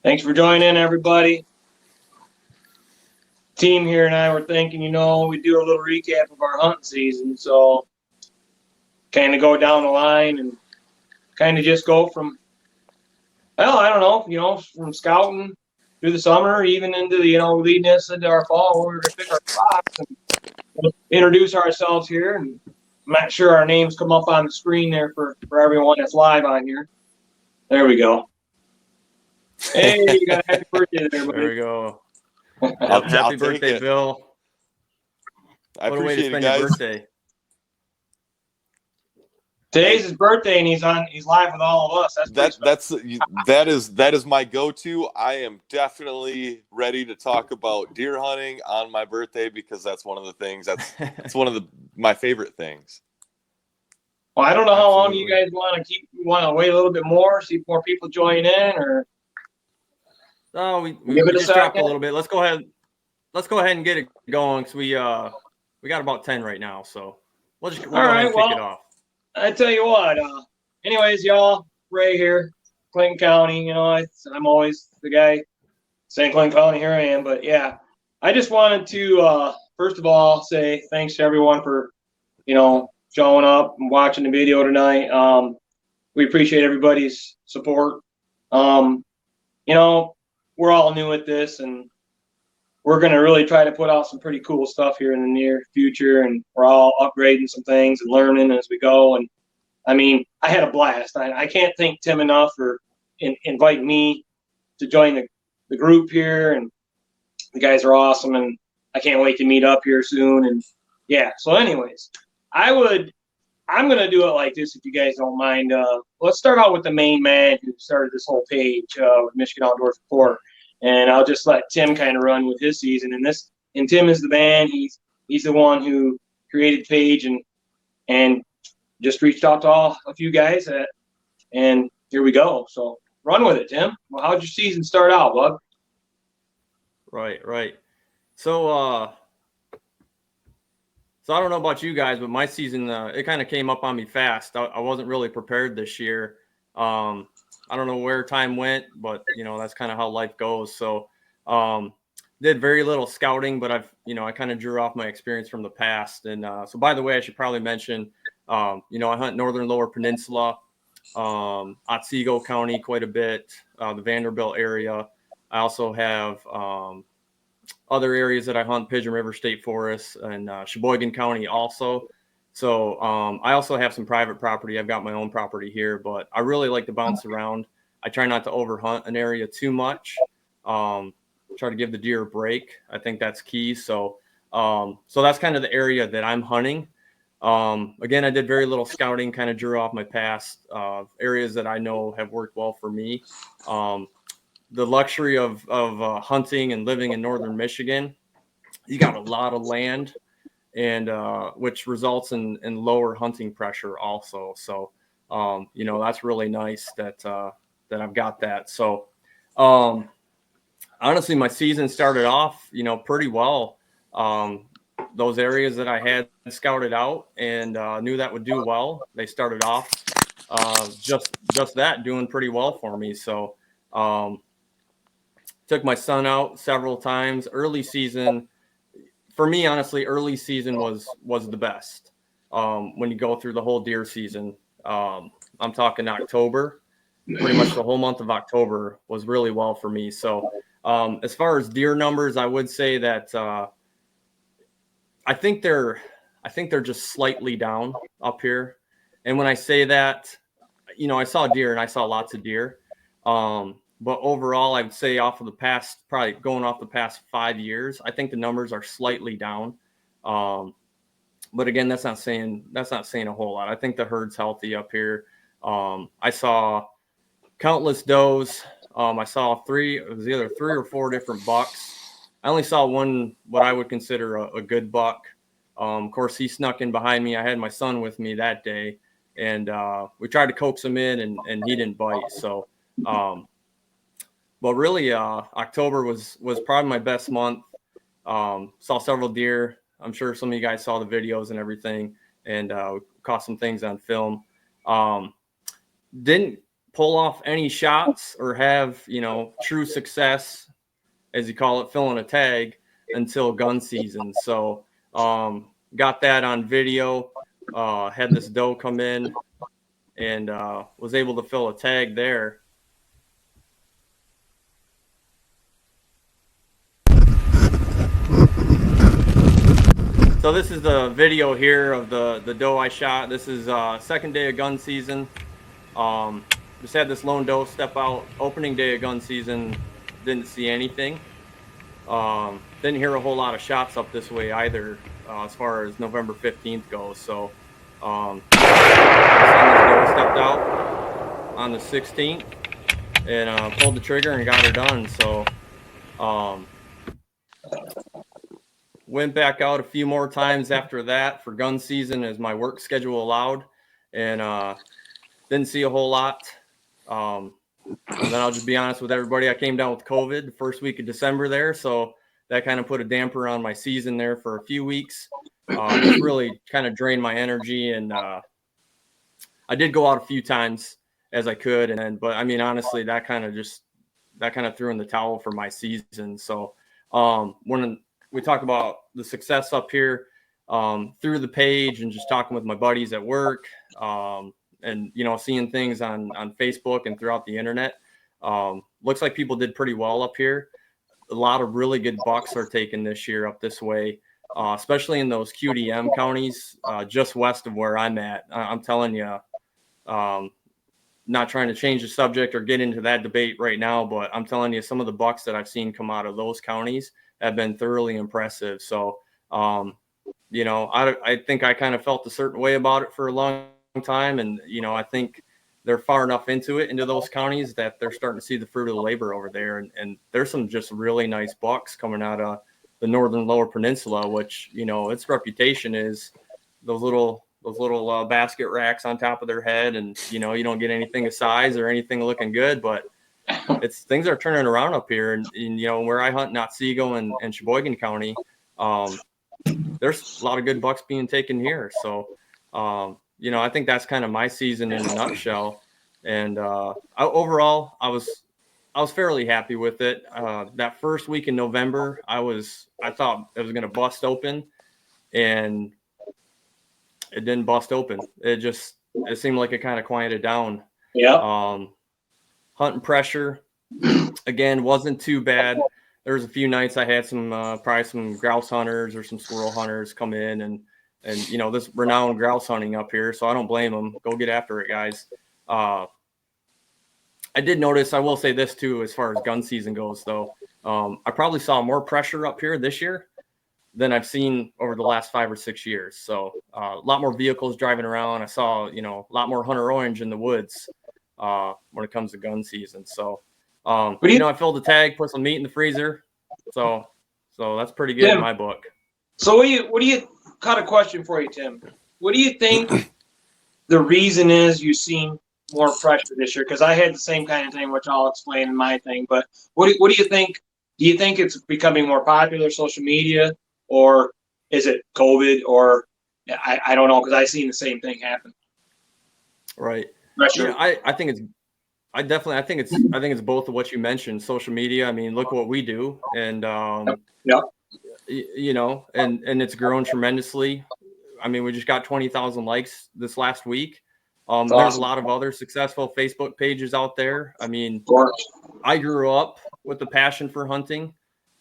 Thanks for joining in, everybody. Team here and I were thinking, we do a little recap of our hunting season. So kind of go down the line and kind of just go from, well, I don't know, from scouting through the summer, even into the, leading us into our fall where we're going to pick our spots and we'll introduce ourselves here. And I'm not sure our names come up on the screen there for everyone that's live on here. There we go. Hey, you got a happy birthday there, buddy. There we go. I'll Happy birthday, Bill. I what a way to appreciate spend it, guys. your birthday. Today's his birthday, and he's live with all of us. That is my go-to. I am definitely ready to talk about deer hunting on my birthday because that's one of the things that's one of my favorite things. Well, I don't know how long you guys want to wait a little bit more, see if more people join in, or we just dropped a little bit. Let's go ahead and get it going because we got about 10 right now, so we'll go ahead and kick it off. I tell you what, anyways, y'all, Ray here, Clinton County, I'm always the guy saying Clinton County, here I am. But yeah, I just wanted to, first of all, say thanks to everyone for, showing up and watching the video tonight. We appreciate everybody's support. We're all new at this, and we're going to really try to put out some pretty cool stuff here in the near future, and we're all upgrading some things and learning as we go. And I mean, I had a blast. I can't thank Tim enough for inviting me to join the group here, and the guys are awesome, and I can't wait to meet up here soon. And yeah, so anyways, I'm going to do it like this, if you guys don't mind. Let's start out with the main man who started this whole page with Michigan Outdoors Report. And I'll just let Tim kind of run with his season. And Tim is the man. He's the one who created the page and just reached out to a few guys. And here we go. So run with it, Tim. Well, how'd your season start out, bud? Right. So I don't know about you guys, but my season, it kind of came up on me fast. I wasn't really prepared this year. I don't know where time went, but that's kind of how life goes. So, did very little scouting, but I kind of drew off my experience from the past. And so, by the way, I should probably mention, I hunt northern Lower Peninsula, Otsego County quite a bit, the Vanderbilt area. I also have other areas that I hunt, Pigeon River State Forest and Sheboygan County also. So I also have some private property. I've got my own property here, but I really like to bounce around. I try not to overhunt an area too much. Try to give the deer a break. I think that's key. So that's kind of the area that I'm hunting. Again, I did very little scouting, kind of drew off my past areas that I know have worked well for me. The luxury of hunting and living in northern Michigan, you got a lot of land, and which results in lower hunting pressure also. So, that's really nice that I've got that. So, honestly, my season started off, pretty well. Those areas that I had scouted out and knew that would do well, they started off just that doing pretty well for me. So, took my son out several times. Early season, for me, honestly, early season was the best. When you go through the whole deer season, I'm talking October, pretty much the whole month of October was really well for me. So as far as deer numbers, I would say that I think they're just slightly down up here. And when I say that, I saw deer and I saw lots of deer. But overall, I would say probably going off the past 5 years, I think the numbers are slightly down. But again, that's not saying a whole lot. I think the herd's healthy up here. I saw countless does. I saw it was either 3 or 4 different bucks. I only saw one, what I would consider a good buck. Of course, he snuck in behind me. I had my son with me that day, and we tried to coax him in, and he didn't bite. So, but really, October was probably my best month. Saw several deer. I'm sure some of you guys saw the videos and everything, and caught some things on film. Didn't pull off any shots or have, you know, true success, as you call it, filling a tag until gun season. So got that on video, had this doe come in and was able to fill a tag there. So this is the video here of the doe I shot. This is second day of gun season. Just had this lone doe step out. Opening day of gun season, didn't see anything. Didn't hear a whole lot of shots up this way either, as far as November 15th goes. So this doe stepped out on the 16th and pulled the trigger and got her done. So went back out a few more times after that for gun season as my work schedule allowed, and didn't see a whole lot. And then I'll just be honest with everybody, I came down with COVID the first week of December there, so that kind of put a damper on my season there for a few weeks. Just really kind of drained my energy, and I did go out a few times as I could, but I mean, honestly, that kind of threw in the towel for my season. So when we talk about the success up here through the page and just talking with my buddies at work, and, you know, seeing things on Facebook and throughout the internet, looks like people did pretty well up here. A lot of really good bucks are taken this year up this way, especially in those QDM counties, just west of where I'm at. I'm telling you, not trying to change the subject or get into that debate right now, but I'm telling you, some of the bucks that I've seen come out of those counties have been thoroughly impressive. So, you know, I think I kind of felt a certain way about it for a long time. And, you know, I think they're far enough into those counties that they're starting to see the fruit of the labor over there. And there's some just really nice bucks coming out of the northern lower peninsula, which, you know, its reputation is those little basket racks on top of their head. And, you know, you don't get anything of size or anything looking good, but things are turning around up here. And you know, where I hunt in Otsego and Sheboygan County, there's a lot of good bucks being taken here. So, you know, I think that's kind of my season in a nutshell. And overall, I was fairly happy with it. That first week in November, I thought it was going to bust open, and it didn't bust open. It seemed like it kind of quieted down. Yeah. Hunting pressure, again, wasn't too bad. There was a few nights I had probably some grouse hunters or some squirrel hunters come in and you know, this renowned grouse hunting up here. So I don't blame them. Go get after it, guys. I did notice, I will say this too, as far as gun season goes though. I probably saw more pressure up here this year than I've seen over the last 5 or 6 years. So a lot more vehicles driving around. I saw, you know, a lot more hunter orange in the woods when it comes to gun season. So, you know, I filled the tag, put some meat in the freezer. So that's pretty good in my book. So what do you got a question for you, Tim? What do you think the reason is you've seen more pressure this year? Because I had the same kind of thing, which I'll explain in my thing. But what do you think? Do you think it's becoming more popular, social media, or is it COVID? Or I don't know, because I've seen the same thing happen. Right. Pressure. Yeah, I think it's both of what you mentioned. Social media. I mean, look what we do, and yeah. You know, and it's grown tremendously. I mean, we just got 20,000 likes this last week. There's awesome. A lot of other successful Facebook pages out there. I mean, I grew up with the passion for hunting,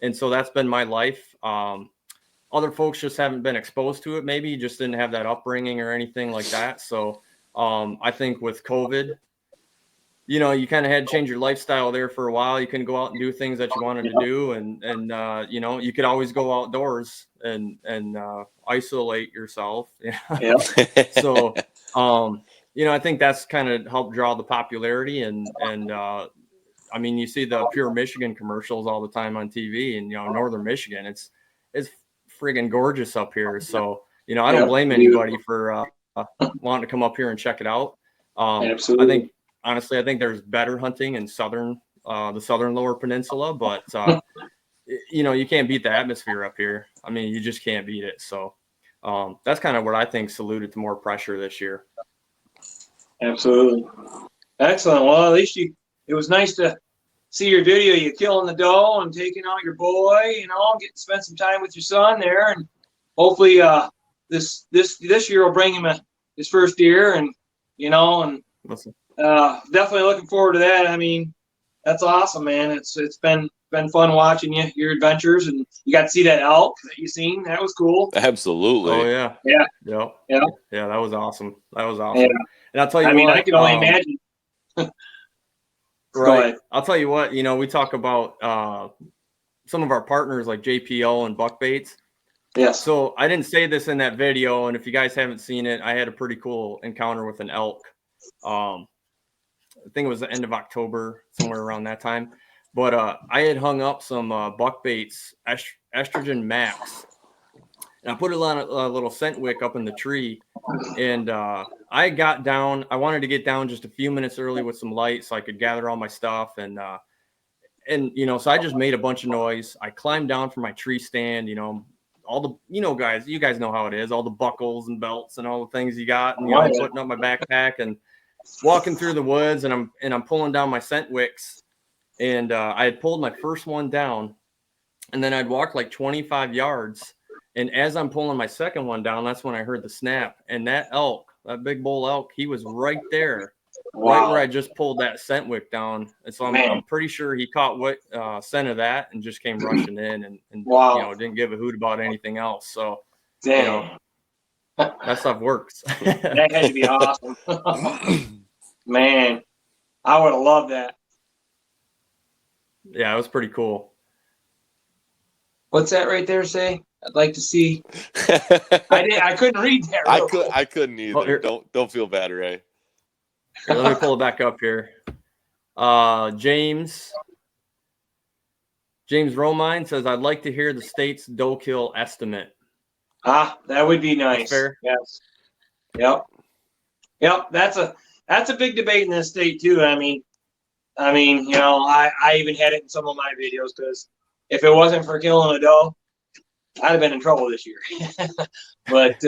and so that's been my life. Other folks just haven't been exposed to it. Maybe just didn't have that upbringing or anything like that. So I think with COVID, you know, you kind of had to change your lifestyle there for a while. You couldn't go out and do things that you wanted to do. And you know, you could always go outdoors and isolate yourself. Yeah. So, you know, I think that's kind of helped draw the popularity. And I mean, you see the Pure Michigan commercials all the time on TV, and, you know, Northern Michigan, it's friggin' gorgeous up here. So, you know, I don't blame anybody for wanting to come up here and check it out. Absolutely. I think there's better hunting in the southern lower peninsula, but you know, you can't beat the atmosphere up here. I mean, you just can't beat it. So that's kind of what I think alluded to more pressure this year. Absolutely. Excellent. Well, at least it was nice to see your video. You killing the doe and taking out your boy, getting spend some time with your son there, and hopefully, this year will bring him his first deer, and Listen. definitely looking forward to that. I mean, that's awesome, man. It's been fun watching your adventures, and you got to see that elk that you seen. That was cool. Absolutely. Oh yeah. Yeah. Yep. Yeah. Yeah, that was awesome. That was awesome. Yeah. And I'll tell you I mean, what, I can only imagine. Go right. ahead. I'll tell you what, we talk about some of our partners like JPO and Buck Baits. Yes. So I didn't say this in that video, and if you guys haven't seen it, I had a pretty cool encounter with an elk. I think it was the end of October, somewhere around that time. But I had hung up some Buck Baits Estrogen Max, and I put a little scent wick up in the tree, and I got down. I wanted to get down just a few minutes early with some light so I could gather all my stuff, and so I just made a bunch of noise. I climbed down from my tree stand, all the, guys, you guys know how it is, all the buckles and belts and all the things you got, and I'm putting up my backpack and walking through the woods, and I'm pulling down my scent wicks, and I had pulled my first one down, and then I'd walked like 25 yards, and as I'm pulling my second one down, that's when I heard the snap, and that big bull elk, he was right there. Wow. Right where I just pulled that scent wick down. And so I'm pretty sure he caught what scent of that and just came rushing in and wow. Didn't give a hoot about anything else. So, Dang. that stuff works. That had to be awesome. Man, I would have loved that. Yeah, it was pretty cool. What's that right there say? I'd like to see. I couldn't read that. I couldn't either. Don't feel bad, Ray. Here, let me pull it back up here. James Romine says, I'd like to hear the state's doe kill estimate. That would be nice. That's fair. Yes. Yep. That's a big debate in this state too. I mean, I even had it in some of my videos, because if it wasn't for killing a doe, I'd have been in trouble this year. But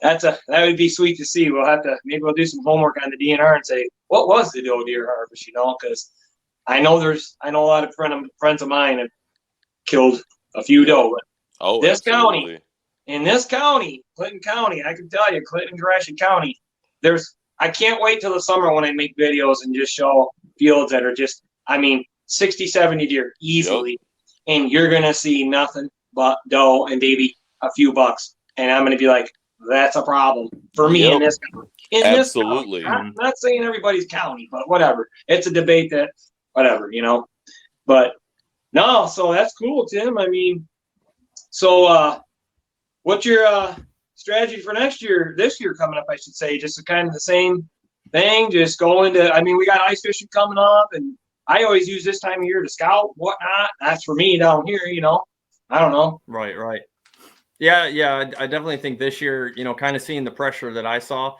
that would be sweet to see. Maybe we'll do some homework on the DNR and say, what was the doe deer harvest? Because I know a lot of friends of mine have killed a few doe. Oh, this absolutely. In this county, Clinton County, I can tell you, Clinton, Gratiot County, I can't wait till the summer when I make videos and just show fields that are just, 60, 70 deer easily. Yep. And you're going to see nothing but doe and maybe a few bucks. And I'm going to be like, that's a problem for me in this county. Absolutely. This county. I'm not saying everybody's county, but whatever. It's a debate that, whatever, But no, so that's cool, Tim. So what's your strategy for this year coming up, I should say? Just kind of the same thing, just go into, we got ice fishing coming up, and I always use this time of year to scout, whatnot. That's for me down here, I don't know. Right. Yeah. I definitely think this year, kind of seeing the pressure that I saw,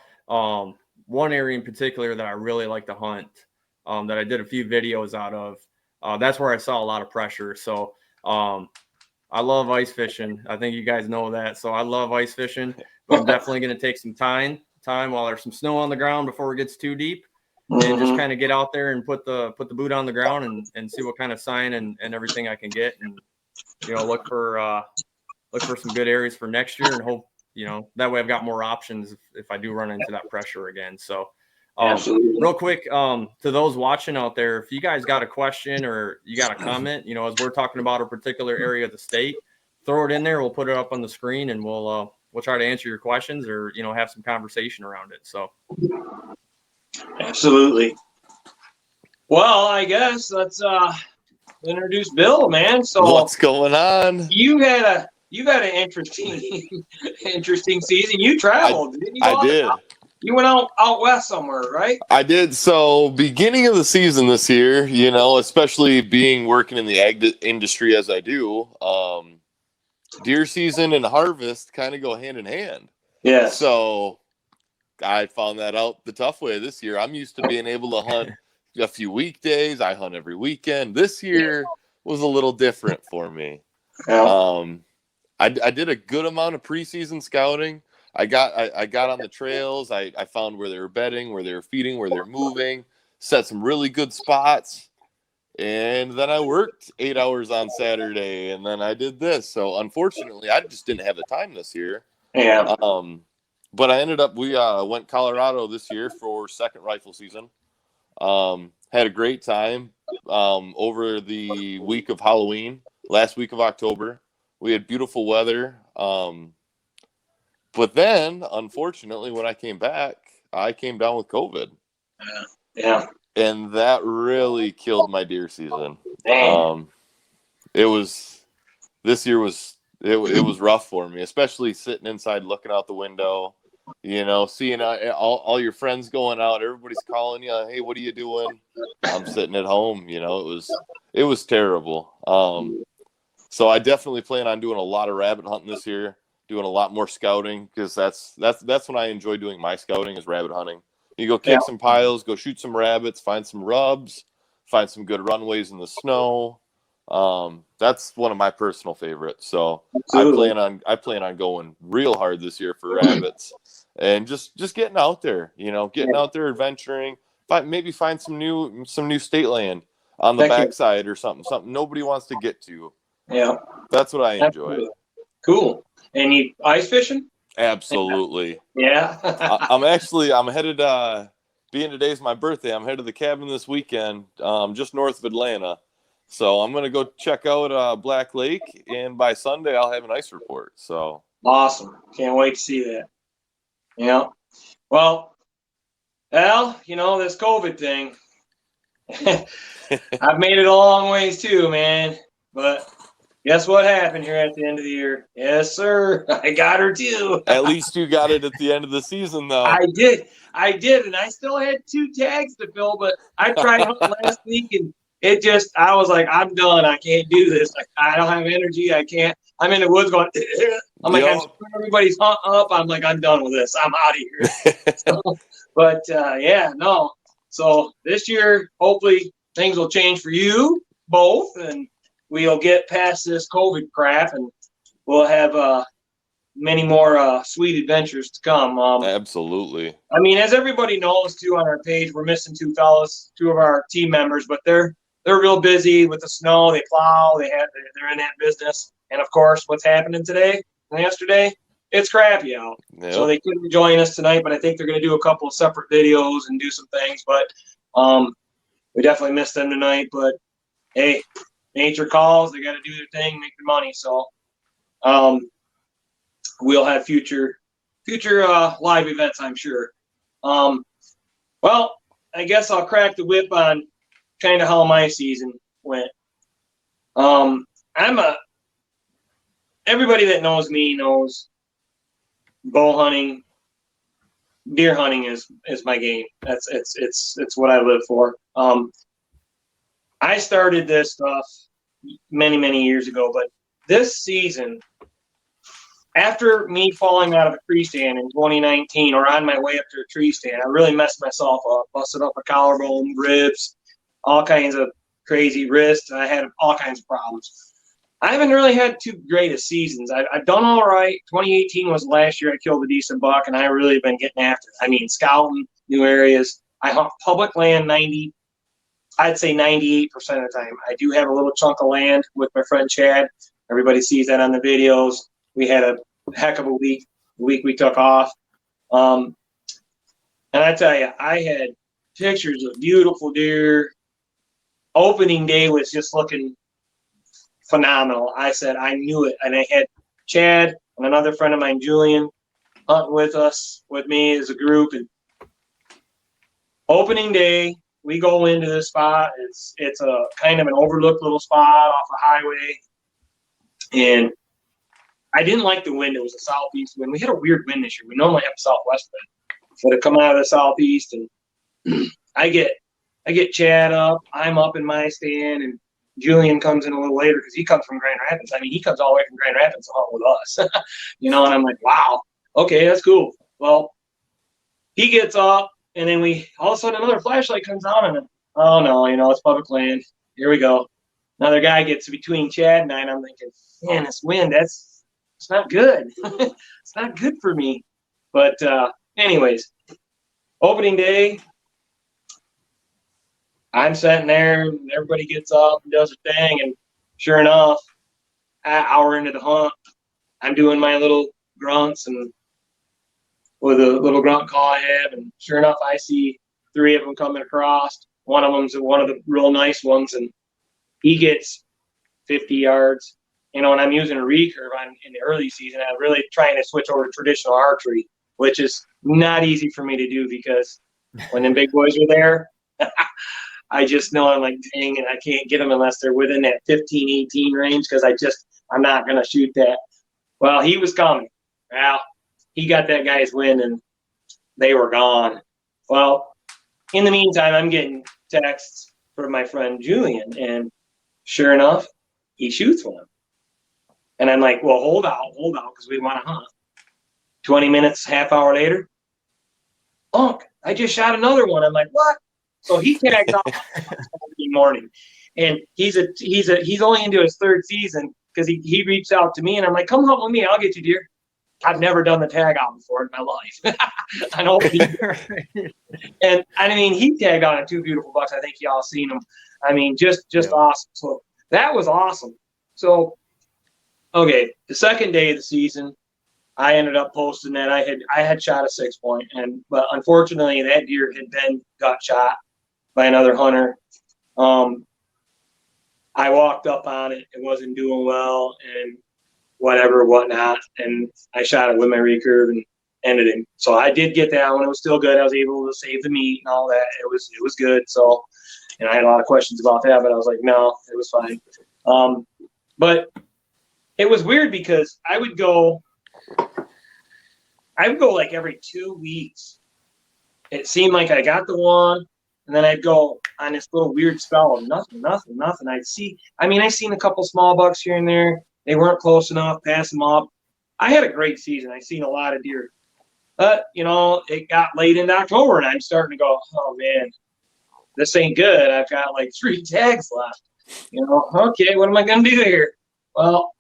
one area in particular that I really like to hunt, that I did a few videos out of, that's where I saw a lot of pressure. So, I love ice fishing. I think you guys know that. So I love ice fishing, but I'm definitely going to take some time while there's some snow on the ground before it gets too deep, and just kind of get out there and put the boot on the ground and see what kind of sign and everything I can get, and look for some good areas for next year, and hope that way I've got more options if I do run into that pressure again. So real quick, to those watching out there, if you guys got a question or you got a comment, as we're talking about a particular area of the state, throw it in there. We'll put it up on the screen, and we'll try to answer your questions or have some conversation around it. So absolutely. Well, I guess let's introduce Bill, man. So what's going on? You had an interesting season. You traveled, didn't you? I did. You went out west somewhere, right? I did. So beginning of the season this year, especially working in the ag industry as I do, deer season and harvest kind of go hand in hand. Yeah. So I found that out the tough way this year. I'm used to being able to hunt a few weekdays. I hunt every weekend. This year was a little different for me. Yeah. I did a good amount of preseason scouting. I got on the trails. I found where they were bedding, where they were feeding, where they're moving, set some really good spots. And then I worked 8 hours on Saturday, and then I did this. So unfortunately, I just didn't have the time this year. Yeah. But I ended up, we went Colorado this year for second rifle season. Had a great time over the week of Halloween, last week of October. We had beautiful weather. But then, unfortunately, when I came back, I came down with COVID. Yeah. And that really killed my deer season. Dang. This year was rough for me, especially sitting inside looking out the window, seeing all your friends going out, everybody's calling you, hey, what are you doing? I'm sitting at home. It was terrible. So I definitely plan on doing a lot of rabbit hunting this year, doing a lot more scouting, because that's when I enjoy doing my scouting, is rabbit hunting. You go kick some piles, go shoot some rabbits, find some rubs, find some good runways in the snow. That's one of my personal favorites. So Absolutely. I plan on going real hard this year for rabbits, and just getting out there, out there adventuring. Maybe find some new state land on the backside or something nobody wants to get to. Yeah, that's what I enjoy. Absolutely. Cool. And you ice fishing? Absolutely. Yeah. I'm headed, being today's my birthday, I'm headed to the cabin this weekend, just north of Atlanta. So I'm going to go check out Black Lake, and by Sunday I'll have an ice report. So awesome. Can't wait to see that. Yeah. Well, Al, this COVID thing, I've made it a long ways too, man. But guess what happened here at the end of the year? Yes, sir. I got her too. At least you got it at the end of the season, though. I did, and I still had 2 tags to fill, but I tried hunting last week, and I was like, I'm done. I can't do this. I don't have energy. I can't. I'm in the woods going, I'm like, I'm screwing everybody's hunt up. I'm like, I'm done with this. I'm out of here. But no. So this year, hopefully things will change for you both, and we'll get past this COVID crap, and we'll have many more sweet adventures to come. Absolutely. I mean, as everybody knows too, on our page, we're missing 2 fellas, 2 of our team members, but they're real busy with the snow. They plow. They're in that business, and of course, what's happening today and yesterday, it's crappy out. Yep. So they couldn't join us tonight, but I think they're going to do a couple of separate videos and do some things. But we definitely missed them tonight. But hey, nature calls. They got to do their thing, make their money. So we'll have future live events, I'm sure. Well, I guess I'll crack the whip on kind of how my season went. Everybody that knows me knows bow hunting, deer hunting is my game. It's what I live for. I started this stuff many years ago, but this season, after me falling out of a tree stand in 2019, or on my way up to a tree stand, I really messed myself up, busted up a collarbone, ribs, all kinds of crazy wrists. I had all kinds of problems. I haven't really had too great of seasons. I've done all right. 2018 was the last year I killed a decent buck, and I really been getting after it. I mean, scouting new areas. I hunt public land 98% of the time. I do have a little chunk of land with my friend Chad. Everybody sees that on the videos. We had a heck of a week. The week we took off. And I tell you, I had pictures of beautiful deer. Opening day was just looking phenomenal. I said, I knew it. And I had Chad and another friend of mine, Julian, hunting with me as a group. And opening day, we go into this spot. It's a kind of an overlooked little spot off a highway. And I didn't like the wind. It was a southeast wind. We had a weird wind this year. We normally have a southwest wind. But it come out of the southeast, and I get Chad up. I'm up in my stand, and Julian comes in a little later because he comes from Grand Rapids. I mean, he comes all the way from Grand Rapids to hunt with us. And I'm like, wow, okay, that's cool. Well, he gets up, and then all of a sudden another flashlight comes on, and oh no, it's public land. Here we go. Another guy gets between Chad and I, and I'm thinking, man, this wind, it's not good. It's not good for me. But anyways, opening day, I'm sitting there, and everybody gets up and does a thing, and sure enough, an hour into the hunt, I'm doing my little grunts and with a little grunt call I have, and sure enough, I see 3 of them coming across. One of them's one of the real nice ones, and he gets 50 yards. And I'm using a recurve in the early season. I'm really trying to switch over to traditional archery, which is not easy for me to do because when them big boys are there, I just know I'm like, dang, and I can't get them unless they're within that 15, 18 range because I'm not going to shoot that. Well, he was coming. Well, he got that guy's wind, and they were gone. Well, in the meantime, I'm getting texts from my friend Julian, and sure enough, he shoots one. And I'm like, well, hold out, because we want to hunt. 20 minutes, half hour later, Unc, I just shot another one. I'm like, what? So he tagged off Saturday morning, and he's only into his 3rd season because he reached out to me, and I'm like, come hunt with me, I'll get you deer. I've never done the tag out before in my life. I know. And I mean, he tagged on at 2 beautiful bucks. I think y'all seen him. I mean, just awesome. So that was awesome. So, okay, the second day of the season, I ended up posting that I had shot a 6-point, but unfortunately that deer got shot by another hunter. I walked up on it. It wasn't doing well, and whatnot, and I shot it with my recurve and ended it. So I did get that one. It was still good. I was able to save the meat and all that. It was good. So, and I had a lot of questions about that, but I was like, no, it was fine. But it was weird because I would go like every 2 weeks. It seemed like I got the one, and then I'd go on this little weird spell of nothing. I seen a couple small bucks here and there. They weren't close enough, pass them up. I had a great season. I seen a lot of deer. But, it got late into October, and I'm starting to go, oh, man, this ain't good. I've got like 3 tags left. Okay, what am I going to do here? Well,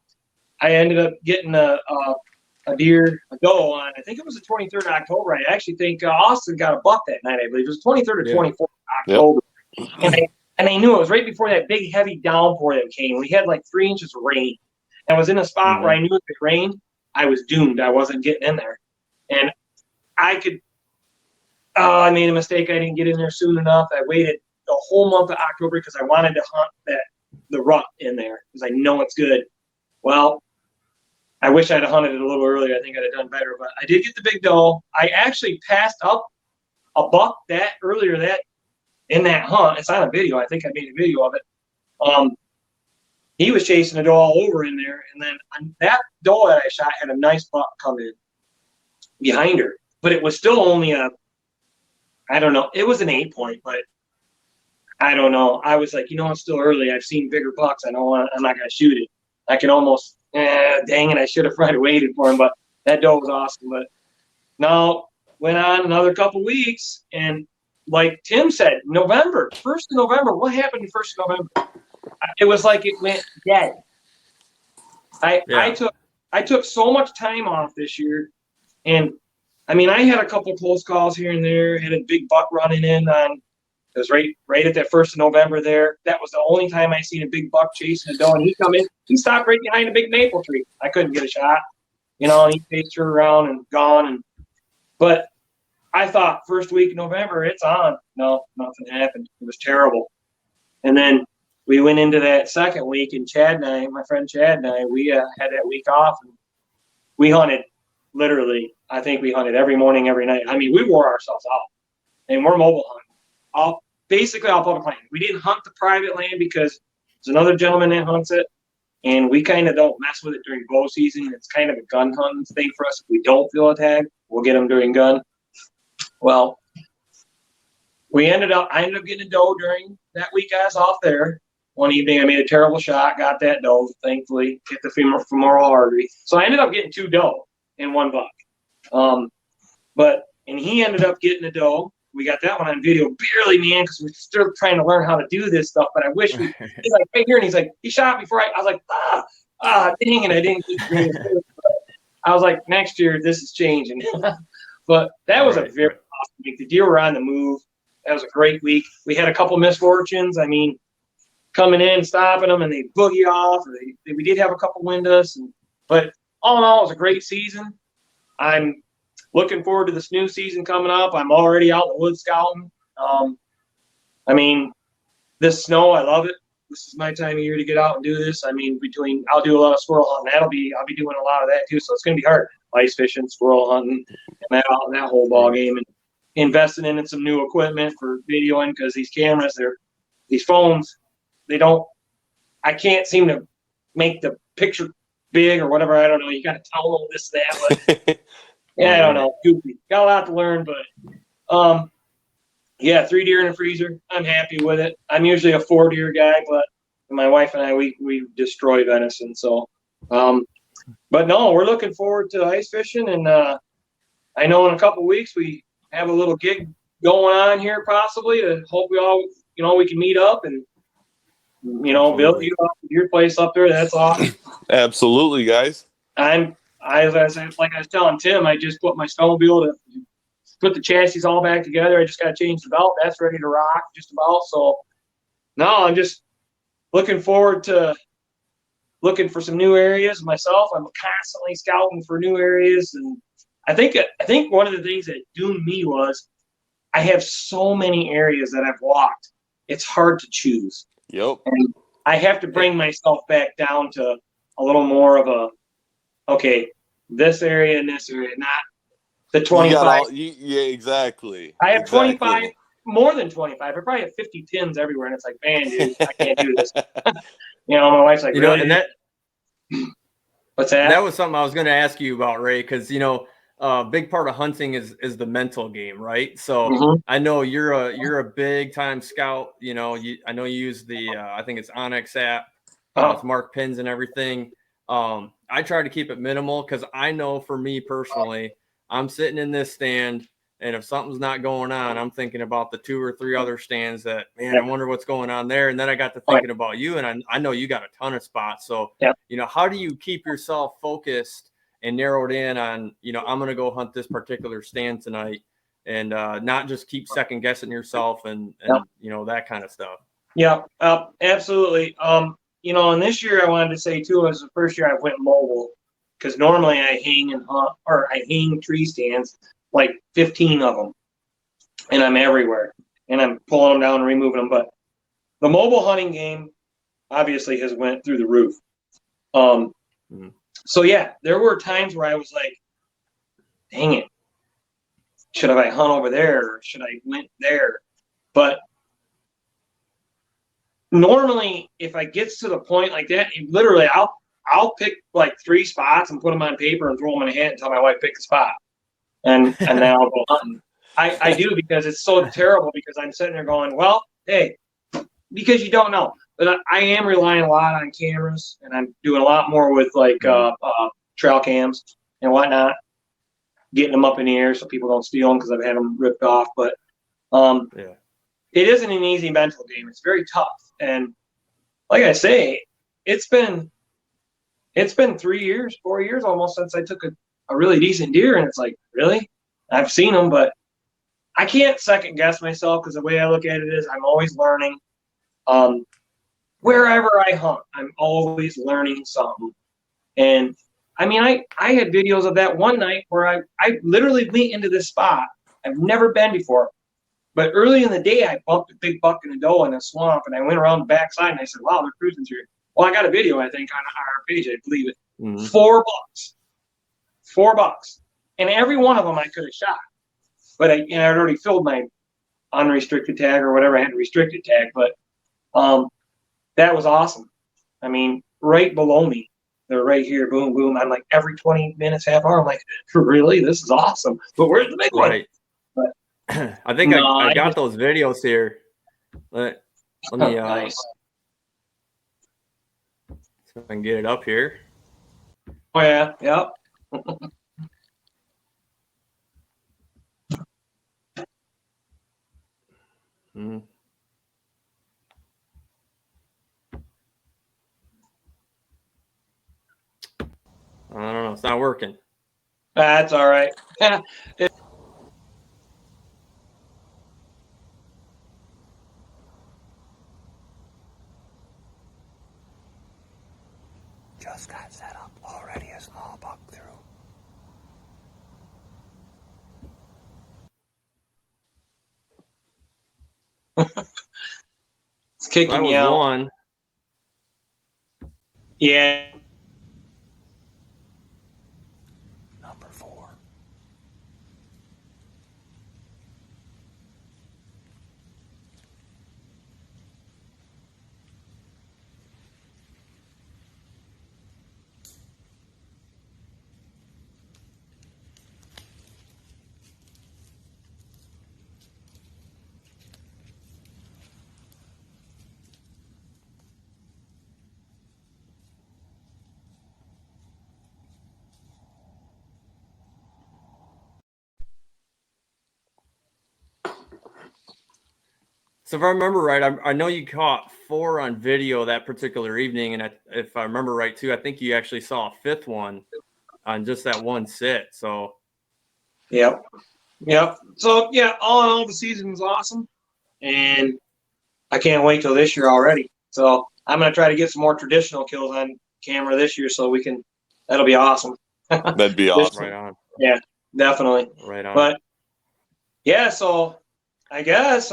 I ended up getting a deer, a doe on, I think it was the 23rd of October. I actually think Austin got a buck that night, I believe. It was 23rd or 24th of October. Yep. And I knew it was right before that big, heavy downpour that came. We had like 3 inches of rain. I was in a spot where I knew if it rained, I was doomed. I wasn't getting in there. And I made a mistake. I didn't get in there soon enough. I waited the whole month of October because I wanted to hunt the rut in there because I know it's good. Well, I wish I'd have hunted it a little earlier. I think I'd have done better. But I did get the big doe. I actually passed up a buck earlier in that hunt. It's on a video. I think I made a video of it. He was chasing a doe all over in there, and then that doe that I shot had a nice buck come in behind her, but it was still only I don't know, it was an 8-point, but I don't know. I was like, it's still early. I've seen bigger bucks. I'm not going to shoot it. I can almost, dang it, I should have probably waited for him, but that doe was awesome. But now, went on another couple weeks, and like Tim said, 1st of November, what happened 1st of November? It was like it went dead. I took so much time off this year, and I mean, I had a couple close calls here and there. Had a big buck running in on. It was right at that 1st of November there. That was the only time I seen a big buck chasing a doe, and he come in. He stopped right behind a big maple tree. I couldn't get a shot, and he chased her around and gone. But I thought 1st week of November, it's on. No, nothing happened. It was terrible. And then we went into that 2nd week, and my friend Chad and I, we had that week off, and we hunted literally. I think we hunted every morning, every night. I mean, we wore ourselves out, and we're mobile hunting. Basically all public land. We didn't hunt the private land because there's another gentleman that hunts it, and we kind of don't mess with it during bow season. It's kind of a gun hunting thing for us. If we don't feel a tag, we'll get them during gun. Well, I ended up getting a doe during that week I was off there. One evening, I made a terrible shot, got that doe, thankfully, hit the femoral artery. So I ended up getting 2 doe and 1 buck. And he ended up getting a doe. We got that one on video, barely, man, because we're still trying to learn how to do this stuff. But I wish he's like right here, and he's like, he shot before I was like, dang it, I didn't keep doing it. I was like, next year, this is changing. But that was a Right, very right. awesome week. The deer were on the move. That was a great week. We had a couple misfortunes. I mean, coming in, stopping them, and they boogie off. Or we did have a couple wind us, but all in all, it was a great season. I'm looking forward to this new season coming up. I'm already out in the woods scouting. I mean, this snow, I love it. This is my time of year to get out and do this. I mean, I'll do a lot of squirrel hunting. I'll be doing a lot of that too. So it's going to be hard. Ice fishing, squirrel hunting, and that whole ball game, and investing in some new equipment for videoing because these cameras, these phones, I can't seem to make the picture big or whatever. I don't know. You got to download this, that, but yeah, I don't know. Goofy. Got a lot to learn, but yeah, 3 deer in a freezer. I'm happy with it. I'm usually a 4 deer guy, but my wife and I, we destroy venison. So, but no, we're looking forward to ice fishing, and I know in a couple weeks we have a little gig going on here, possibly. To hope we all, we can meet up and build Absolutely. you up your place up there. That's awesome. Absolutely, guys. Like I was telling Tim, I just put my snowmobile to put the chassis all back together. I just got to change the belt. That's ready to rock just about. So no, I'm just looking forward to looking for some new areas myself. I'm constantly scouting for new areas, and I think one of the things that doomed me was I have so many areas that I've walked. It's hard to choose. Yep. And I have to bring myself back down to a little more of okay, this area and this area, not the 25. Yeah, exactly. I have 25, Exactly. more than 25. I probably have 50 pins everywhere, and it's like, man, dude, I can't do this. My wife's like, really? And that What's that? that was something I was going to ask you about, Ray, because big part of hunting is the mental game, right? So I know you're a big time scout. I know you use the I think it's Onyx app with mark pins and everything. I try to keep it minimal because I know for me personally, I'm sitting in this stand, and if something's not going on, I'm thinking about the 2 or 3 other stands that, man, I wonder what's going on there. And then I got to thinking about you, and I know you got a ton of spots. So, how do you keep yourself focused and narrowed in on, I'm going to go hunt this particular stand tonight, and not just keep second guessing yourself and that kind of stuff? Yeah, absolutely. And this year I wanted to say too, was the first year I went mobile, because normally I hang and hunt, or I hang tree stands, like 15 of them, and I'm everywhere, and I'm pulling them down and removing them. But the mobile hunting game obviously has went through the roof. So yeah, there were times where I was like, dang it, should I hunt over there, or should I went there? But normally, if I gets to the point like that, literally, I'll pick like 3 spots and put them on paper and throw them in a hat and tell my wife pick a spot, and then I'll go hunting. I do, because it's so terrible, because I'm sitting there going, well, hey, because you don't know. But I am relying a lot on cameras, and I'm doing a lot more with like trail cams and whatnot, getting them up in the air so people don't steal them, because I've had them ripped off. But it isn't an easy mental game. It's very tough. And like I say, it's been 3 years, 4 years almost since I took a really decent deer. And it's like, really? I've seen them, but I can't second guess myself, because the way I look at it is I'm always learning. Wherever I hunt, I'm always learning something. And I mean, I had videos of that one night where I literally went into this spot I've never been before. But early in the day, I bumped a big buck and a doe in a swamp, and I went around the backside, and I said, wow, they're cruising through. Well, I got a video, I think, on our page, I believe it. $4. $4. And every one of them I could have shot. But I'd already filled my unrestricted tag or whatever. I had a restricted tag. But that was awesome. I mean, right below me, they're right here, boom, boom. I'm like, every 20 minutes, half hour, I'm like, really? This is awesome. But where's the big one? But, I think I got those videos here. Let me nice. See if I can get it up here. Oh yeah, yep. I don't know. It's not working. That's all right. Just got set up. Already a small buck through. It's kicking That was me out. one. Yeah. Number 4. So if I remember right, I know you caught 4 on video that particular evening, and if I remember right too, I think you actually saw a 5th one on just that one sit. So Yep. Yep. So yeah, all in all, the season was awesome, and I can't wait till this year already. So I'm gonna try to get some more traditional kills on camera this year, so we can. That'll be awesome. That'd be awesome. right on, Yeah, definitely. right on. But yeah, so I guess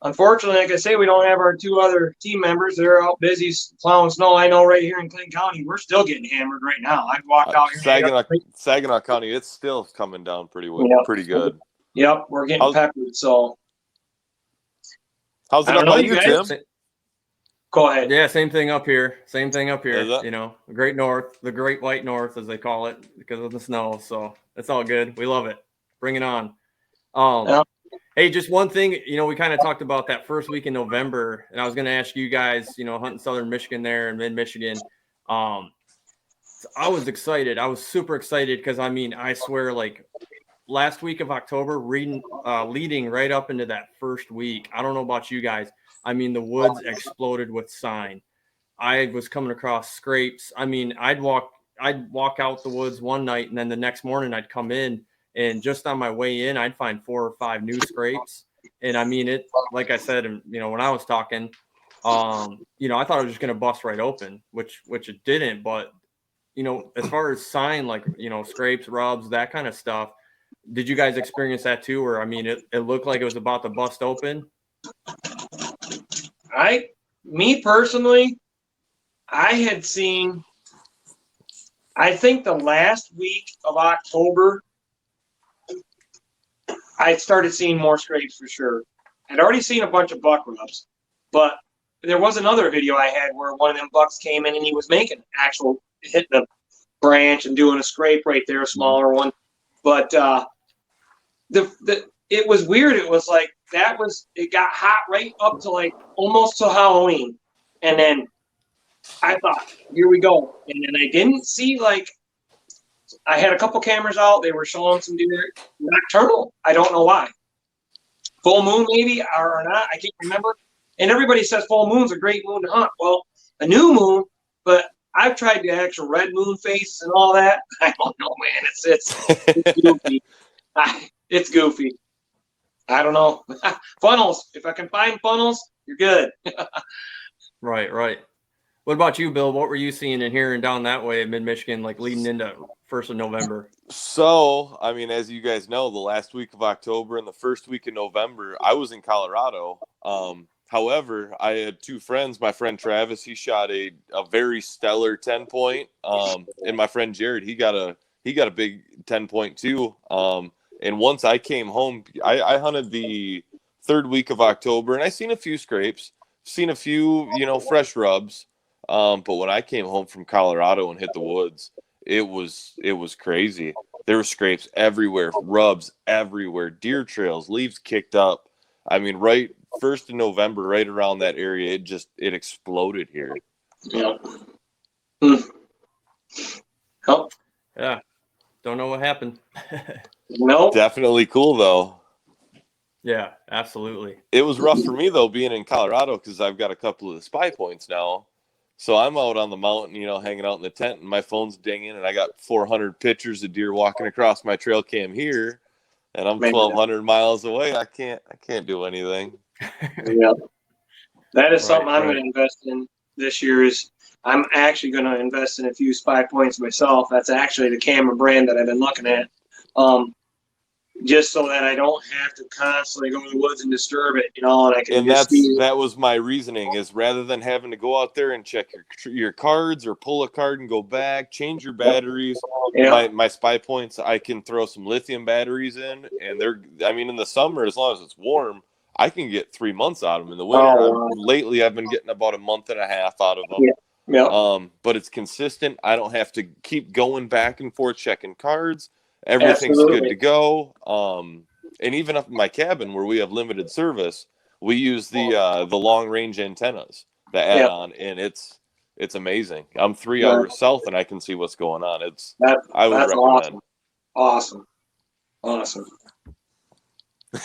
unfortunately, like I say, we don't have our 2 other team members. They're out busy plowing snow. I know right here in Clinton County, we're still getting hammered right now. I've walked out here. Saginaw County, it's still coming down pretty good. Yep, we're getting peppered. So how's it I don't up know, by you you, guys. Tim? Go ahead. Yeah, same thing up here. Same thing up here. Is it? You know, the Great North, the Great White North, as they call it, because of the snow. So it's all good. We love it. Bring it on. Yeah. Hey, just one thing. You know, we kind of talked about that first week in November, and I was going to ask you guys. You know, hunting Southern Michigan there and Mid Michigan. I was excited. I was super excited because I swear, like last week of October, leading right up into that first week. I don't know about you guys. The woods exploded with sign. I was coming across scrapes. I'd walk out the woods one night, and then the next morning I'd come in, and just on my way in, I'd find 4 or 5 new scrapes. And it, like I said, and when I was talking, I thought it was just going to bust right open, which it didn't. But as far as sign, like scrapes, rubs, that kind of stuff, did you guys experience that too? Or it looked like it was about to bust open. Me personally, I had seen, I think the last week of October, I started seeing more scrapes for sure. I'd already seen a bunch of buck rubs, but there was another video I had where one of them bucks came in and he was making hitting a branch and doing a scrape right there, a smaller one. But it was weird. It was like it got hot right up to like almost to Halloween, and then I thought, here we go. And then I didn't see, I had a couple cameras out. They were showing some deer nocturnal. I don't know why. Full moon maybe or not. I can't remember. And everybody says full moon's a great moon to hunt. Well, a new moon, but I've tried the actual red moon face and all that. I don't know, man. It's goofy. It's goofy. I don't know. Funnels. If I can find funnels, you're good. Right. What about you, Bill? What were you seeing and hearing down that way in Mid-Michigan, like leading into 1st of November? So, as you guys know, the last week of October and the first week of November, I was in Colorado. However, I had 2 friends. My friend Travis, he shot a very stellar 10-point. And my friend Jared, he got a big 10-point too. And once I came home, I hunted the 3rd week of October, and I seen a few scrapes, seen a few, fresh rubs. But when I came home from Colorado and hit the woods, it was crazy. There were scrapes everywhere, rubs everywhere, deer trails, leaves kicked up. Right 1st of November, right around that area, it exploded here. Yeah. Yeah. Don't know what happened. Nope. Definitely cool though. Yeah, absolutely. It was rough for me though, being in Colorado, because I've got a couple of the spy points now. So I'm out on the mountain, hanging out in the tent, and my phone's dinging, and I got 400 pictures of deer walking across my trail cam here, and I'm 1,200 miles away. I can't do anything. Yeah, that is something I'm going to invest in this year is I'm actually going to invest in a few spy points myself. That's actually the camera brand that I've been looking at. Just so that I don't have to constantly go to the woods and disturb it, and I can And just see. that was my reasoning, is rather than having to go out there and check your cards or pull a card and go back, change your batteries. Yeah. My spy points, I can throw some lithium batteries in, and in the summer, as long as it's warm, I can get 3 months out of them. In the winter, wow. lately I've been getting about a month and a half out of them. Yeah. But it's consistent. I don't have to keep going back and forth checking cards. Everything's Absolutely. good to go. And even up in my cabin where we have limited service, we use the long range antennas, the add-on, and it's amazing. I'm 3 hours south and I can see what's going on. I would that's recommend. Awesome.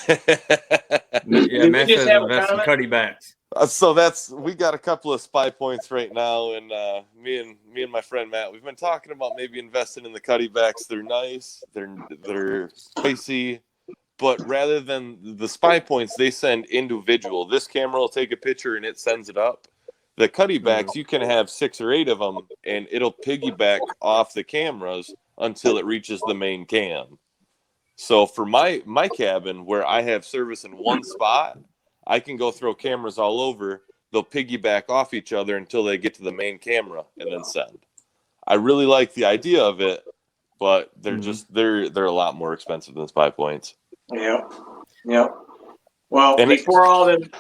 Yeah, Matt just says have a invest in comment? cutty backs. So we got a couple of spy points right now, and me and my friend Matt, we've been talking about maybe investing in the cutty backs. They're nice, they're spicy, but rather than the spy points, they send individual. This camera will take a picture and it sends it up. The cutty backs, you can have 6 or 8 of them, and it'll piggyback off the cameras until it reaches the main cam. So for my cabin, where I have service in one spot, I can go throw cameras all over. They'll piggyback off each other until they get to the main camera and then send. I really like the idea of it, but they're they're a lot more expensive than spy points. Yeah. Well, And before all them,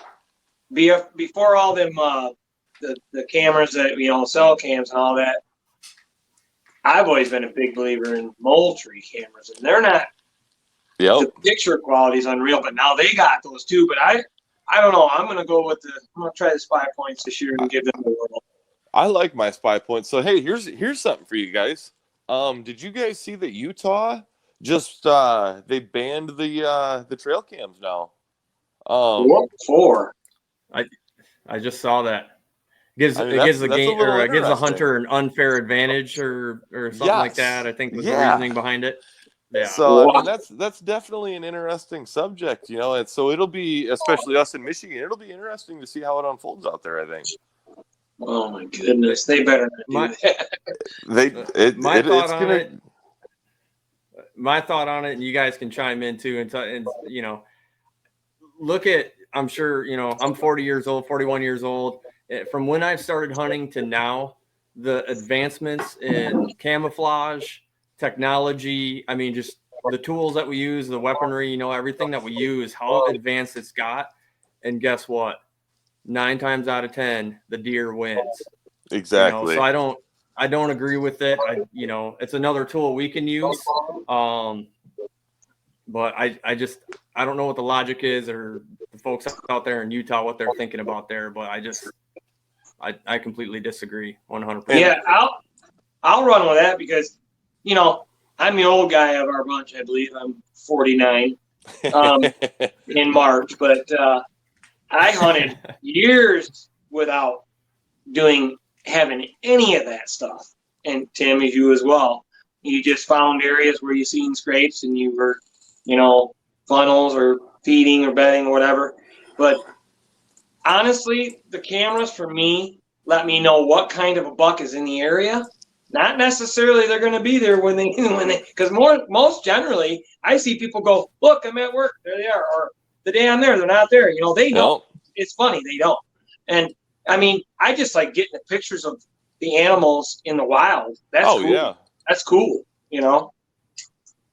the cameras that cell cams and all that, I've always been a big believer in Moultrie cameras, and they're not. The picture quality is unreal, but now they got those too. But I don't know. I'm gonna try the spy points this year and give them a whirl. I like my spy points. So hey, here's something for you guys. Did you guys see that Utah just they banned the trail cams now? What for? I just saw that. Gives that's the a game, little or it gives the interesting. hunter an unfair advantage or something like that. I think was the reasoning behind it. Yeah. So that's definitely an interesting subject, and so it'll be, especially us in Michigan, it'll be interesting to see how it unfolds out there, I think. Oh my goodness, they better not do that. My thought on it, and you guys can chime in too, and look at, I'm sure, I'm 41 years old. From when I've started hunting to now, the advancements in camouflage, technology, just the tools that we use, the weaponry, everything that we use, how advanced it's got. And guess what? 9 times out of 10, the deer wins. Exactly. So I don't agree with it. It's another tool we can use. But I don't know what the logic is, or the folks out there in Utah, what they're thinking about there. But I completely disagree 100%. Yeah, I'll run with that because, I'm the old guy of our bunch. I believe I'm 49 in March, but I hunted years without having any of that stuff. And Tim, you as well. You just found areas where you seen scrapes and you were, funnels or feeding or bedding or whatever. But honestly, the cameras for me let me know what kind of a buck is in the area. Not necessarily they're going to be there when they because most generally I see people go, look, I'm at work, there they are, or the day I'm there, they're not there. They don't. It's funny, they don't. And I just like getting the pictures of the animals in the wild. That's cool. Yeah. That's cool.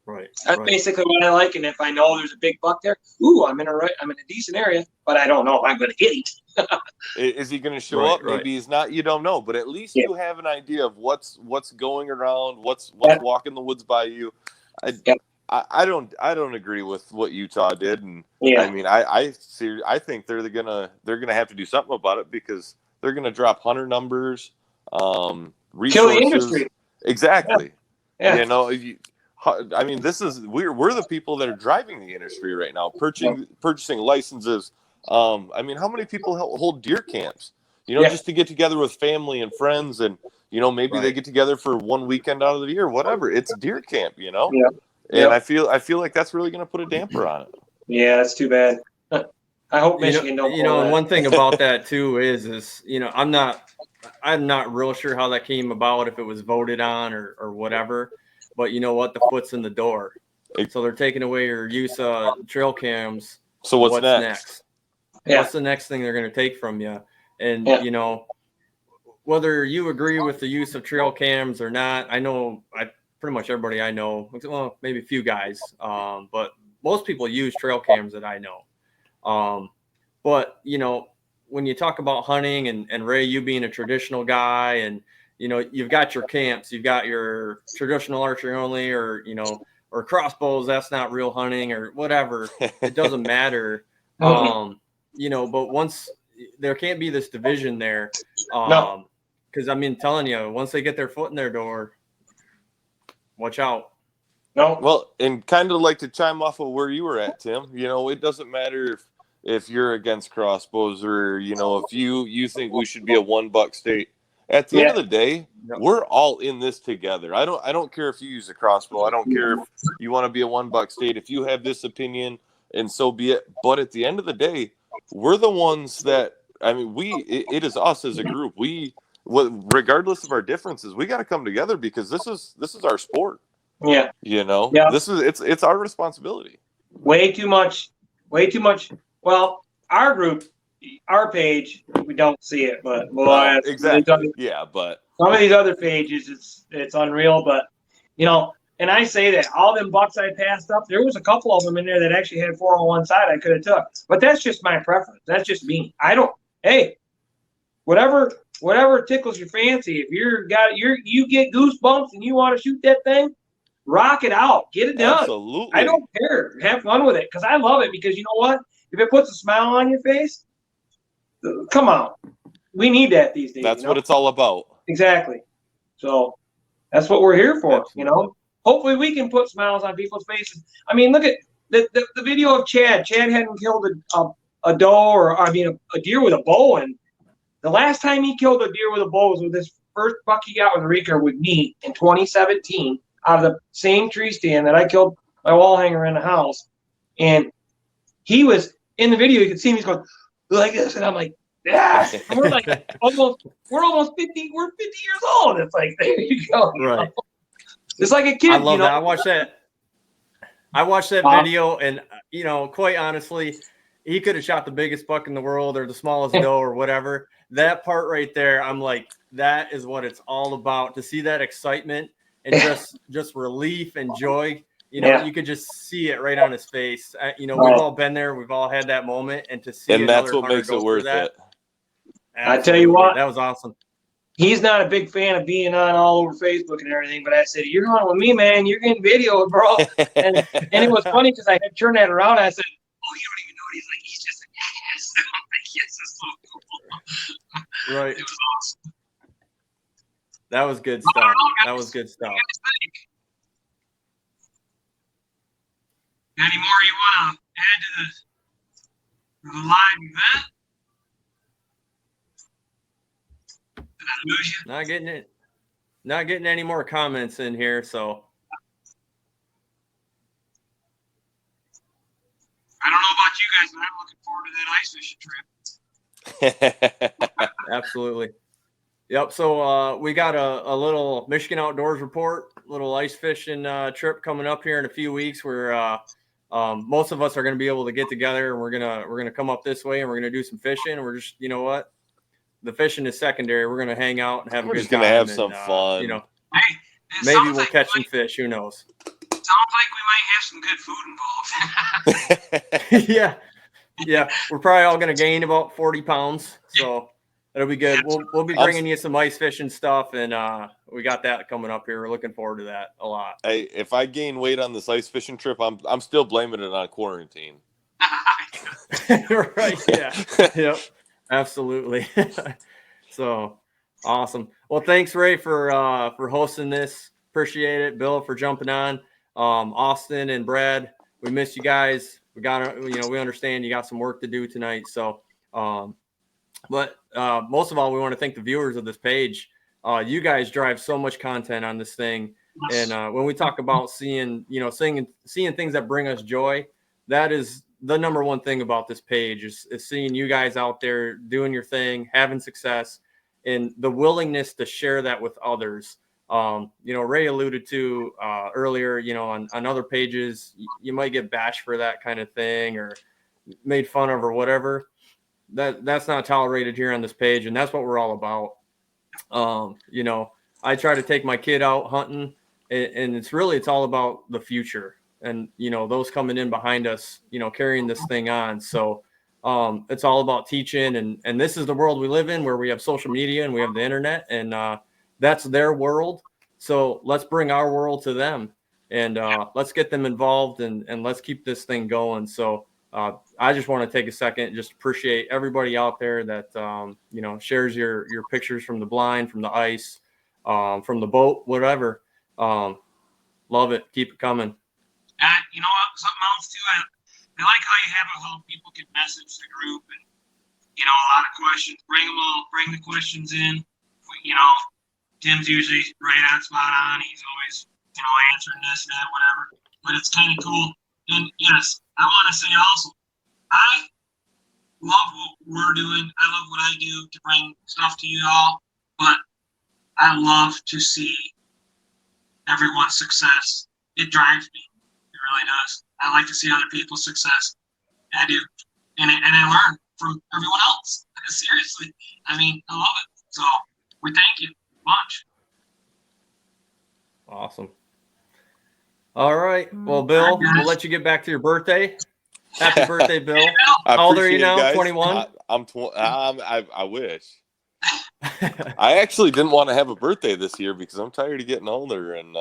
Right. That's basically what I like. And if I know there's a big buck there, I'm in a decent area, but I don't know if I'm going to hit it. Is he going to show up? Maybe he's not. You don't know, but at least you have an idea of what's going around, what's walking the woods by you. I don't agree with what Utah did, and I think they're gonna have to do something about it because they're gonna drop hunter numbers, resources. Kill the industry. Exactly. Yeah. We're the people that are driving the industry right now, purchasing licenses. How many people hold deer camps? Just to get together with family and friends, and maybe they get together for one weekend out of the year, whatever. It's deer camp, Yeah. And I feel like that's really going to put a damper on it. Yeah, that's too bad. I hope Michigan don't. And one thing about that too is I'm not I'm not real sure how that came about, if it was voted on or whatever. But you know what? The foot's in the door. So they're taking away your use of trail cams. So what's next? Yeah. What's the next thing they're going to take from you? And, Yeah. you know, whether you agree with the use of trail cams or not, I know pretty much everybody I know, well, maybe a few guys, but most people use trail cams that I know. But, you know, when you talk about hunting and Ray, you being a traditional guy, and, you know, you've got your camps, you've got your traditional archery only, or, you know, or crossbows, that's not real hunting, or whatever. It doesn't matter. You know, but once there can't be this division there. No. Because I mean, telling you, once they get their foot in their door, watch out. No. Well, and kind of like to chime off of where you were at, Tim. You know, it doesn't matter if you're against crossbows, or, you know, if you think we should be a $1 state. At the end of the day, we're all in this together. I don't care if you use a crossbow. I don't care if you want to be a $1 state. If you have this opinion, and so be it. But at the end of the day, we're the ones that, I mean, it is us as a group. Regardless of our differences, we got to come together, because this is our sport. Yeah. You know, it's our responsibility. Way too much. Well, our group, our page, we don't see it, but boy, exactly. Yeah, but some of these other pages, it's unreal. But, you know, and I say that all them bucks I passed up, there was a couple of them in there that actually had 4 on one side I could have took. But that's just my preference. That's just me. Hey, whatever tickles your fancy. If you get goosebumps and you want to shoot that thing, rock it out. Get it done. Absolutely. I don't care. Have fun with it, because I love it. Because you know what? If it puts a smile on your face, come on. We need that these days. That's what it's all about. Exactly. So that's what we're here for. Absolutely. You know. Hopefully we can put smiles on people's faces. I mean, look at the video of Chad. Chad hadn't killed a doe, or a deer with a bow, and the last time he killed a deer with a bow was with this first buck he got with a recurve with me in 2017 out of the same tree stand that I killed my wall hanger in the house. And he was in the video. You could see him. He's going like this, and I'm like, yeah. And we're like almost 50. We're 50 years old. It's like, there you go. Right. It's like a kid. I love that. I watched that video, and, you know, quite honestly, he could have shot the biggest buck in the world, or the smallest doe, or whatever. That part right there, I'm like, that is what it's all about. To see that excitement and just relief and joy. You know, you could just see it right on his face. You know, we've all been there. We've all had that moment, and to see, and that's what makes it worth it. I tell you what, that was awesome. He's not a big fan of being on all over Facebook and everything, but I said, "You're going with me, man. You're getting videoed, bro." and it was funny, because I had turned that around. And I said, "Oh, you don't even know it." He's like, "He's just an ass." I'm like, "Yes, it's so cool." Right. It was awesome. That was good stuff. That was good stuff. Any more you want to add to the live event? Did I lose you? Not getting any more comments in here, so. I don't know about you guys, but I'm looking forward to that ice fishing trip. Absolutely. Yep. So we got a little Michigan Outdoors report, little ice fishing trip coming up here in a few weeks, where most of us are going to be able to get together, and we're gonna come up this way, and we're gonna do some fishing. And we're just, you know what, the fishing is secondary. We're gonna hang out and have a good time. We're just gonna have some fun. You know, Hey, maybe we'll catch some fish. Who knows? Sounds like we might have some good food involved. Yeah. We're probably all gonna gain about 40 pounds, so it'll be good. We'll be bringing you some ice fishing stuff, and we got that coming up here. We're looking forward to that a lot. Hey, if I gain weight on this ice fishing trip, I'm still blaming it on quarantine. Right? Yeah. Yep. Absolutely. So awesome. Well, thanks, Ray, for hosting this. Appreciate it. Bill, for jumping on. Austin and Brad, we miss you guys. We understand you got some work to do tonight. So, but most of all, we want to thank the viewers of this page. You guys drive so much content on this thing. And when we talk about seeing things that bring us joy, that is the number one thing about this page is seeing you guys out there doing your thing, having success. and the willingness to share that with others. Ray alluded to earlier, on other pages, you might get bashed for that kind of thing or made fun of or whatever. That's not tolerated here on this page, and that's what we're all about. I try to take my kid out hunting, and it's all about the future, and those coming in behind us, carrying this thing on. So it's all about teaching, and this is the world we live in, where we have social media and we have the internet, and that's their world. So let's bring our world to them, and let's get them involved, and let's keep this thing going. So I just want to take a second and just appreciate everybody out there that shares your pictures from the blind, from the ice, from the boat, whatever. Love it. Keep it coming. You know what? Something else too. I like how you have it, how people can message the group, and a lot of questions. Bring them all. Bring the questions in. Tim's usually right on, spot on. He's always answering this, that, whatever. But it's kind of cool. And yes, I want to say also, I love what we're doing. I love what I do to bring stuff to you all. But I love to see everyone's success. It drives me. It really does. I like to see other people's success. I do. And I learn from everyone else. Seriously. I love it. So we thank you much. Awesome. All right. Well, Bill, we'll let you get back to your birthday. Happy birthday, Bill. How old are you now? 21? I'm 20. I wish. I actually didn't want to have a birthday this year because I'm tired of getting older, and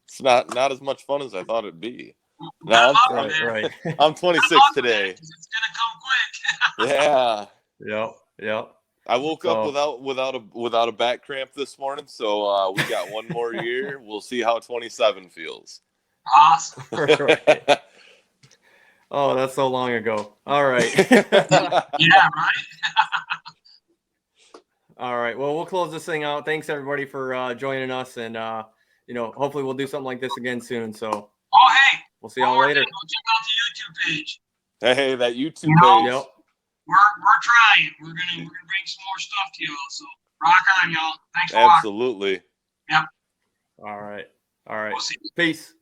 it's not as much fun as I thought it'd be. No, right. I'm 26 today. It's gonna come quick. Yeah. Yep. I woke up without a back cramp this morning, so we got one more year. We'll see how 27 feels. Awesome. Right. Oh, that's so long ago. All right. Yeah, right. All right. Well, we'll close this thing out. Thanks everybody for joining us, and hopefully we'll do something like this again soon. So. Oh, hey. We'll see y'all later. Check out the YouTube page. Hey, that YouTube page. Yep. We're trying. We're gonna bring some more stuff to you. So rock on, y'all. Thanks for watching. Absolutely. Yep. All right. We'll see you. Peace.